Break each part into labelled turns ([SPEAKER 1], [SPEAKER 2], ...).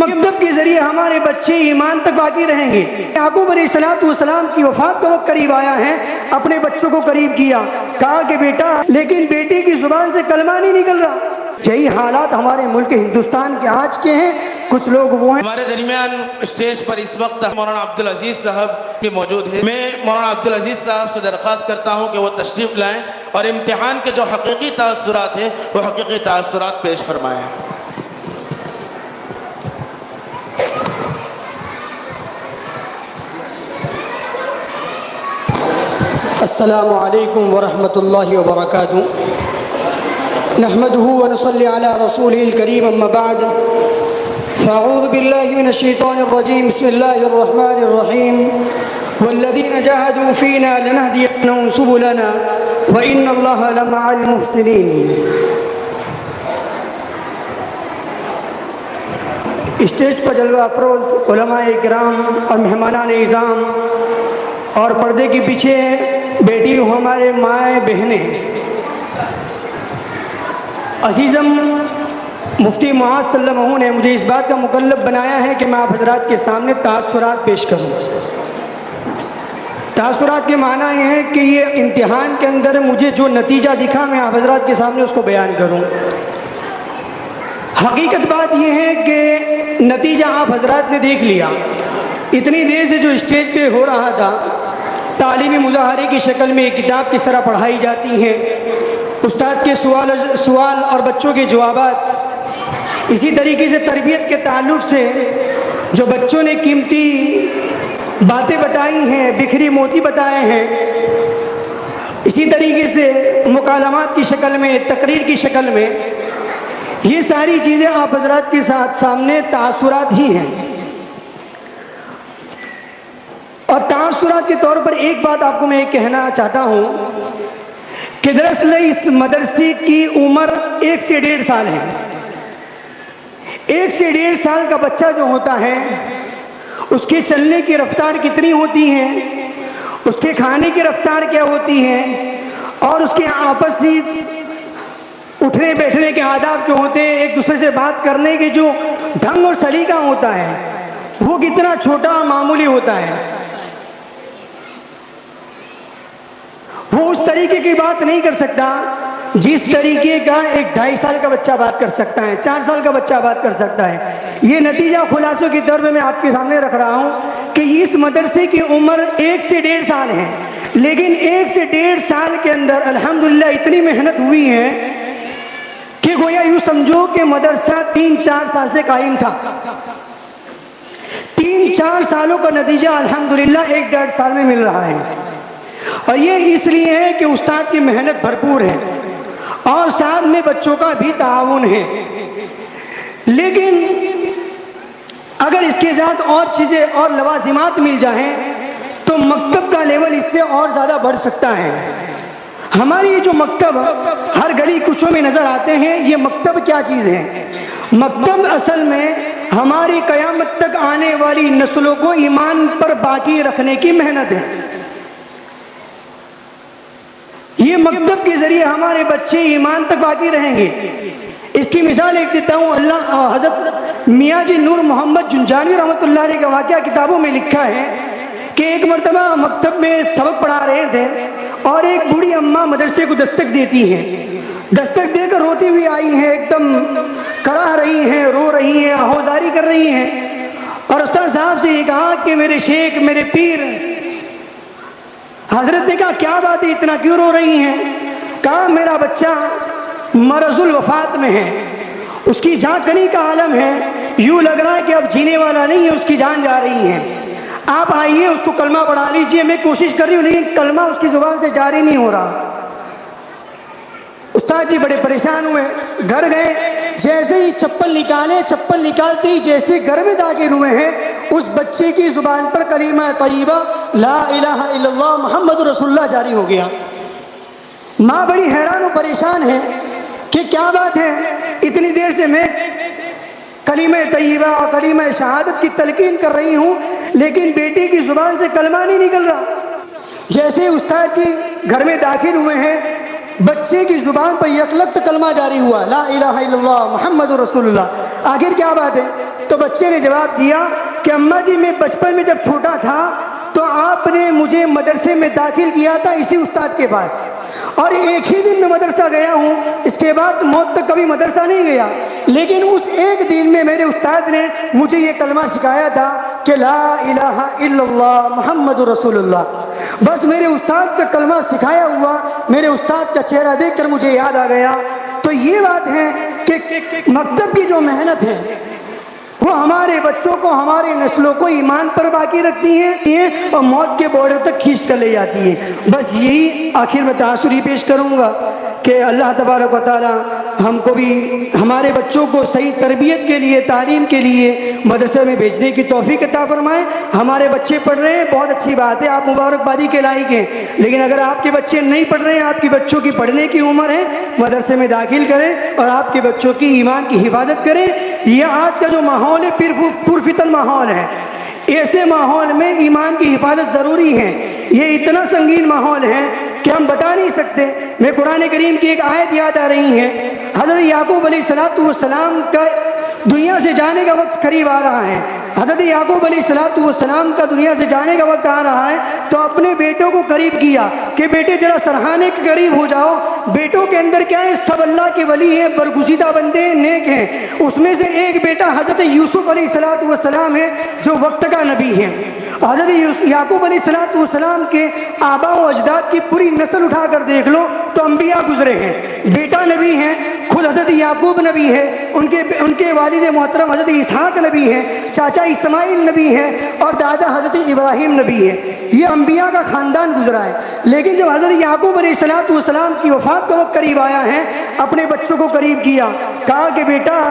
[SPEAKER 1] مکتب کے ذریعے ہمارے بچے ایمان تک باقی رہیں گے۔ یعقوب علیہ السلام کی وفات کا وقت قریب آیا ہے، اپنے بچوں کو قریب کیا، کہا کہ بیٹا، لیکن بیٹے کی زبان سے کلمہ نہیں نکل رہا۔ یہی حالات ہمارے ملک ہندوستان کے آج کے ہیں۔ کچھ لوگ وہ ہیں۔
[SPEAKER 2] ہمارے درمیان اسٹیج پر اس وقت مولانا عبدالعزیز صاحب بھی موجود ہیں۔ میں مولانا عبدالعزیز صاحب سے درخواست کرتا ہوں کہ وہ تشریف لائیں اور امتحان کے جو حقیقی تاثرات ہیں وہ حقیقی تاثرات پیش فرمائیں۔
[SPEAKER 1] السلام علیکم ورحمۃ اللہ وبرکاتہ۔ نحمده ونصلي على رسوله الكريم اما بعد فاعوذ بالله من الشيطان الرجيم بسم الله الرحمن الرحيم والذين جاهدوا فينا لنهدينهم سبلنا وان الله لمع المحسنين۔ اسٹیج پر جلوہ افروز علماء کرام اور مہمانان اعظام اور پردے کے پیچھے بیٹی ہمارے مائیں بہنیں، عزیزم مفتی معاذ صلی اللہ علیہ وسلم نے مجھے اس بات کا مکلف بنایا ہے کہ میں آپ حضرات کے سامنے تاثرات پیش کروں۔ تاثرات کے معنی یہ ہے کہ یہ امتحان کے اندر مجھے جو نتیجہ دکھا میں آپ حضرات کے سامنے اس کو بیان کروں۔ حقیقت بات یہ ہے کہ نتیجہ آپ حضرات نے دیکھ لیا۔ اتنی دیر سے جو اسٹیج پہ ہو رہا تھا، تعلیمی مظاہرے کی شکل میں کتاب کس طرح پڑھائی جاتی ہے، استاد کے سوال اور بچوں کے جوابات، اسی طریقے سے تربیت کے تعلق سے جو بچوں نے قیمتی باتیں بتائی ہیں، بکھری موتی بتائے ہیں، اسی طریقے سے مکالمات کی شکل میں، تقریر کی شکل میں، یہ ساری چیزیں آپ حضرات کے سامنے تاثرات ہی ہیں۔ اور تاثرات کے طور پر ایک بات آپ کو میں کہنا چاہتا ہوں کہ دراصل اس مدرسے کی عمر 1 سے 1.5 سال ہے۔ 1 سے 1.5 سال کا بچہ جو ہوتا ہے، اس کے چلنے کی رفتار کتنی ہوتی ہے، اس کے کھانے کی رفتار کیا ہوتی ہے، اور اس کے آپسی اٹھنے بیٹھنے کے آداب جو ہوتے ہیں، ایک دوسرے سے بات کرنے کے جو ڈھنگ اور سلیقہ ہوتا ہے، وہ کتنا چھوٹا معمولی ہوتا ہے۔ وہ اس طریقے کی بات نہیں کر سکتا جس طریقے کا ایک 2.5 سال کا بچہ بات کر سکتا ہے، 4 سال کا بچہ بات کر سکتا ہے۔ یہ نتیجہ خلاصوں کے طور پہ میں آپ کے سامنے رکھ رہا ہوں کہ اس مدرسے کی عمر 1 سے 1.5 سال ہے، لیکن 1 سے 1.5 سال کے اندر الحمدللہ اتنی محنت ہوئی ہے کہ گویا یوں سمجھو کہ مدرسہ 3-4 سال سے قائم تھا۔ 3-4 سالوں کا نتیجہ الحمدللہ 1-1.5 سال میں مل رہا ہے، اور یہ اس لیے ہے کہ استاد کی محنت بھرپور ہے اور ساتھ میں بچوں کا بھی تعاون ہے۔ لیکن اگر اس کے ساتھ اور چیزیں اور لوازمات مل جائیں تو مکتب کا لیول اس سے اور زیادہ بڑھ سکتا ہے۔ ہماری یہ جو مکتب ہر گلی کوچوں میں نظر آتے ہیں، یہ مکتب کیا چیز ہے؟ مکتب اصل میں ہماری قیامت تک آنے والی نسلوں کو ایمان پر باقی رکھنے کی محنت ہے۔ یہ مکتب کے ذریعے ہمارے بچے ایمان تک باقی رہیں گے۔ اس کی مثال ایک دیتا ہوں۔ حضرت میاں جی نور محمد جنجانی رحمۃ اللہ علیہ کا واقعہ کتابوں میں لکھا ہے کہ ایک مرتبہ مکتب میں سبق پڑھا رہے تھے اور ایک بوڑھی اماں مدرسے کو دستک دیتی ہیں۔ دستک دے کر روتی ہوئی آئی ہیں، ایک دم کراہ رہی ہیں، رو رہی ہیں، آہوزاری کر رہی ہیں، اور استاد صاحب سے یہ کہا کہ میرے شیخ، میرے پیر۔ حضرت نے کہا کیا بات ہے، اتنا کیوں رو رہی ہیں؟ کہا میرا بچہ مرض الوفات میں ہے، اس کی جان کنی کا عالم ہے، یوں لگ رہا ہے کہ اب جینے والا نہیں ہے، اس کی جان جا رہی ہے، آپ آئیے اس کو کلمہ پڑھا لیجئے۔ میں کوشش کر رہی ہوں لیکن کلمہ اس کی زبان سے جاری نہیں ہو رہا۔ استاد جی بڑے پریشان ہوئے، گھر گئے، جیسے ہی چپل نکالے، چپل نکالتے ہی جیسے گھر میں داخل ہوئے ہیں، اس بچے کی زبان پر کلمہ طیبہ لا الہ الا اللہ محمد رسول اللہ جاری ہو گیا۔ ماں بڑی حیران و پریشان ہے کہ کیا بات ہے، اتنی دیر سے میں کلمہ طیبہ اور کلمہ شہادت کی تلقین کر رہی ہوں لیکن بیٹی کی زبان سے کلمہ نہیں نکل رہا۔ جیسے استاد جی گھر میں داخل ہوئے ہیں، بچے کی زبان پر یکلخت کلمہ جاری ہوا، لا الہ الا اللہ محمد رسول اللہ۔ آخر کیا بات ہے؟ تو بچے نے جواب دیا کہ اماں جی میں بچپن میں جب چھوٹا تھا تو آپ نے مجھے مدرسے میں داخل کیا تھا اسی استاد کے پاس، اور ایک ہی دن میں مدرسہ گیا ہوں، اس کے بعد موت تک کبھی مدرسہ نہیں گیا، لیکن اس ایک دن میں میرے استاد نے مجھے یہ کلمہ سکھایا تھا کہ لا الہ الا اللہ محمد رسول اللہ۔ بس میرے استاد کا کلمہ سکھایا ہوا میرے استاد کا چہرہ دیکھ کر مجھے یاد آ گیا۔ تو یہ بات ہے کہ مکتب کی جو محنت ہے وہ ہمارے بچوں کو، ہماری نسلوں کو ایمان پر باقی رکھتی ہیں اور موت کے بارڈر تک کھینچ کر لے جاتی ہے۔ بس یہی آخر میں تاثری پیش کروں گا کہ اللہ تبارک و تعالی ہم کو بھی ہمارے بچوں کو صحیح تربیت کے لیے، تعلیم کے لیے مدرسے میں بھیجنے کی توفیق عطا فرمائے۔ ہمارے بچے پڑھ رہے ہیں، بہت اچھی بات ہے، آپ مبارکبادی کے لائق ہیں، لیکن اگر آپ کے بچے نہیں پڑھ رہے ہیں، آپ کے بچوں کی پڑھنے کی عمر ہے، مدرسے میں داخل کریں اور آپ کے بچوں کی ایمان کی حفاظت کریں۔ یہ آج کا جو ماحول ہے پرفتن ماحول ہے، ایسے ماحول میں ایمان کی حفاظت ضروری ہے۔ یہ اتنا سنگین ماحول ہے کہ ہم بتا نہیں سکتے۔ میں قرآن کریم کی ایک آیت یاد آ رہی ہے، حضرت یعقوب علیہ السلام کا دنیا سے جانے کا وقت قریب آ رہا ہے۔ حضرت یعقوب علیہ السلام کا دنیا سے جانے کا وقت آ رہا ہے تو اپنے بیٹوں کو قریب کیا کہ بیٹے ذرا سرحانے کے قریب ہو جاؤ۔ بیٹوں کے اندر کیا ہے؟ سب اللہ کے ولی ہیں، برگزیدہ بندے ہیں، نیک ہیں۔ اس میں سے ایک بیٹا حضرت یوسف علیہ السلام ہے جو وقت کا نبی ہے۔ حضرت یعقوب علیہ السلام کے آبا و اجداد کی پوری نسل اٹھا کر دیکھ لو تو انبیاء گزرے ہیں۔ بیٹا نبی ہے، خود حضرت یعقوب نبی ہے، ان کے والد محترم حضرت اسحاق نبی ہے، چاچا اسماعیل نبی ہے، اور دادا حضرت ابراہیم نبی ہے۔ یہ انبیاء کا خاندان گزرا ہے۔ لیکن جب حضرت یعقوب علیہ السلام کی وفات کا وقت قریب آیا ہے، اپنے بچوں کو قریب کیا، کہا کہ بیٹا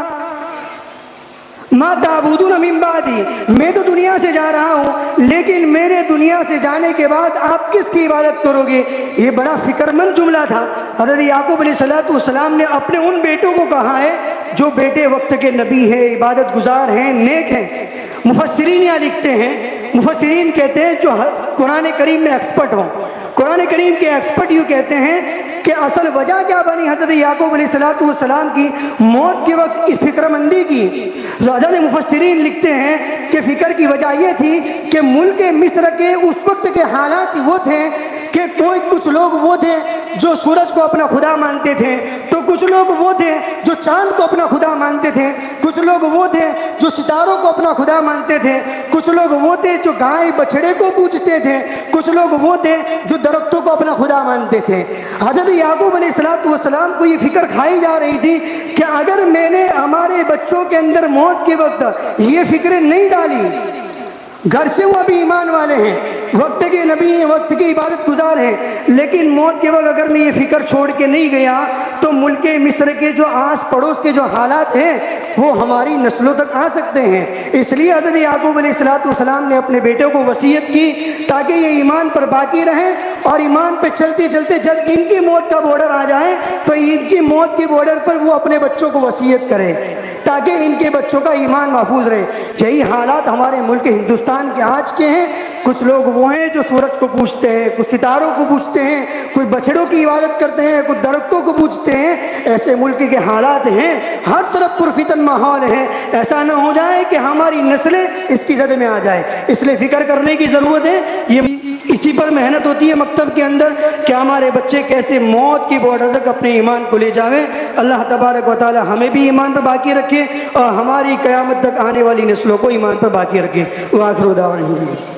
[SPEAKER 1] ما تعبدون من بعدی، میں تو دنیا سے جا رہا ہوں، لیکن میرے دنیا سے جانے کے بعد آپ کس کی عبادت کرو گے؟ یہ بڑا فکر مند جملہ تھا۔ حضرت یعقوب علیہ السلام نے اپنے ان بیٹوں کو کہا ہے جو بیٹے وقت کے نبی ہیں، عبادت گزار ہیں، نیک ہیں۔ مفسرین یہاں لکھتے ہیں، مفسرین کہتے ہیں جو قرآن کریم میں ایکسپرٹ ہوں، قرآن کریم کے ایکسپرٹ یوں کہتے ہیں کہ اصل وجہ کیا بنی حضرت یعقوب علیہ السلام کی موت کے وقت اس فکر مندی کی؟ حضرت مفسرین لکھتے ہیں کہ فکر کی وجہ یہ تھی کہ ملک مصر کے اس وقت کے حالات وہ تھے کہ کچھ لوگ وہ تھے جو سورج کو اپنا خدا مانتے تھے، تو کچھ لوگ وہ تھے جو چاند کو اپنا خدا مانتے تھے، کچھ لوگ وہ تھے جو ستاروں کو اپنا خدا مانتے تھے، کچھ لوگ وہ تھے جو گائے بچڑے کو پوجتے تھے، کچھ لوگ وہ تھے جو درختوں کو اپنا خدا مانتے تھے۔ حضرت یعقوب علیہ السلام کو یہ فکر کھائی جا رہی تھی کہ اگر میں نے ہمارے بچوں کے اندر موت کے وقت یہ فکریں نہیں ڈالی، گھر سے وہ ابھی ایمان والے ہیں، وقت کے نبی ہیں، وقت کی عبادت گزار ہیں، لیکن موت کے وقت اگر میں یہ فکر چھوڑ کے نہیں گیا تو ملک مصر کے جو آس پڑوس کے جو حالات ہیں وہ ہماری نسلوں تک آ سکتے ہیں۔ اس لیے حضرت یعقوب علیہ السلام نے اپنے بیٹوں کو وصیت کی تاکہ یہ ایمان پر باقی رہیں، اور ایمان پہ چلتے چلتے جب ان کی موت کا بارڈر آ جائے تو ان کی موت کے بارڈر پر وہ اپنے بچوں کو وصیت کریں تاکہ ان کے بچوں کا ایمان محفوظ رہے۔ یہی حالات ہمارے ملک ہندوستان کے آج کے ہیں۔ کچھ لوگ وہ ہیں جو سورج کو پوجتے ہیں، کچھ ستاروں کو پوجتے ہیں، کوئی بچڑوں کی عبادت کرتے ہیں، کچھ درختوں کو پوجتے ہیں۔ ایسے ملک کے حالات ہیں، ہر طرف پرفتن ماحول ہے۔ ایسا نہ ہو جائے کہ ہماری نسلیں اس کی زد میں آ جائے، اس لیے فکر کرنے کی ضرورت ہے۔ یہ اسی پر محنت ہوتی ہے مکتب کے اندر کہ ہمارے بچے کیسے موت کی بارڈر تک اپنے ایمان کو لے جاویں۔ اللہ تبارک و تعالی ہمیں بھی ایمان پر باقی رکھے اور ہماری قیامت تک آنے والی نسلوں کو ایمان پر باقی رکھے۔ وآخر دعوانا